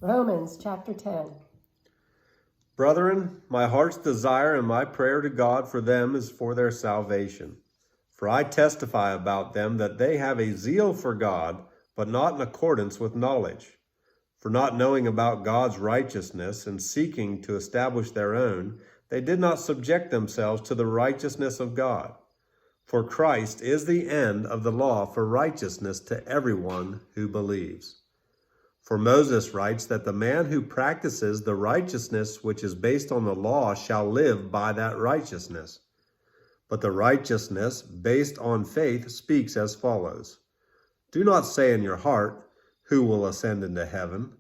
Romans chapter 10. Brethren, my heart's desire and my prayer to God for them is for their salvation. For I testify about them that they have a zeal for God, but not in accordance with knowledge. For not knowing about God's righteousness and seeking to establish their own, they did not subject themselves to the righteousness of God. For Christ is the end of the law for righteousness to everyone who believes. For Moses writes that the man who practices the righteousness which is based on the law shall live by that righteousness. But the righteousness based on faith speaks as follows. Do not say in your heart, who will ascend into heaven?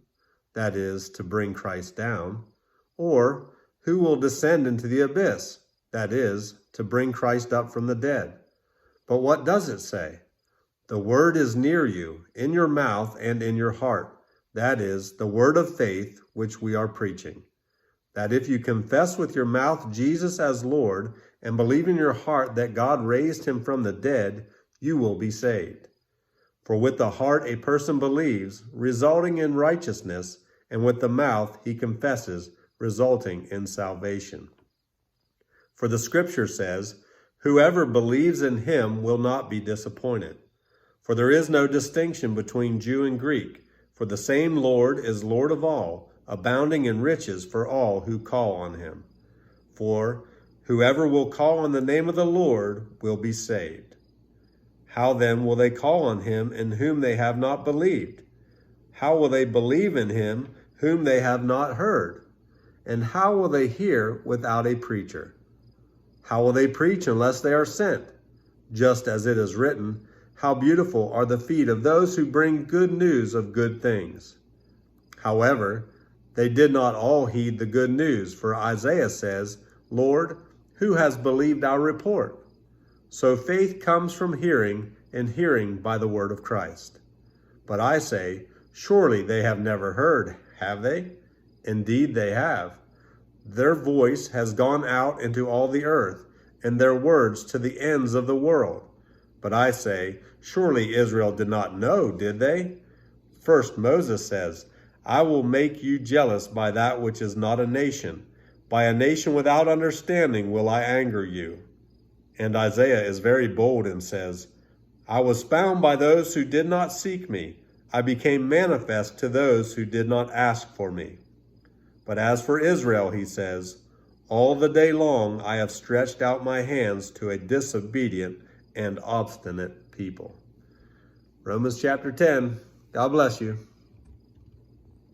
That is, to bring Christ down. Or, who will descend into the abyss? That is, to bring Christ up from the dead. But what does it say? The word is near you, in your mouth and in your heart. That is, the word of faith which we are preaching. That if you confess with your mouth Jesus as Lord and believe in your heart that God raised him from the dead, you will be saved. For with the heart a person believes, resulting in righteousness, and with the mouth he confesses, resulting in salvation. For the scripture says, whoever believes in him will not be disappointed. For there is no distinction between Jew and Greek, for the same Lord is Lord of all, abounding in riches for all who call on him. For whoever will call on the name of the Lord will be saved. How then will they call on him in whom they have not believed? How will they believe in him whom they have not heard? And how will they hear without a preacher? How will they preach unless they are sent? Just as it is written, how beautiful are the feet of those who bring good news of good things. However, they did not all heed the good news, for Isaiah says, Lord, who has believed our report? So faith comes from hearing, and hearing by the word of Christ. But I say, surely they have never heard, have they? Indeed they have. Their voice has gone out into all the earth, and their words to the ends of the world. But I say, surely Israel did not know, did they? First Moses says, I will make you jealous by that which is not a nation. By a nation without understanding will I anger you. And Isaiah is very bold and says, I was found by those who did not seek me. I became manifest to those who did not ask for me. But as for Israel, he says, all the day long I have stretched out my hands to a disobedient and obstinate people. Romans chapter 10. God bless you.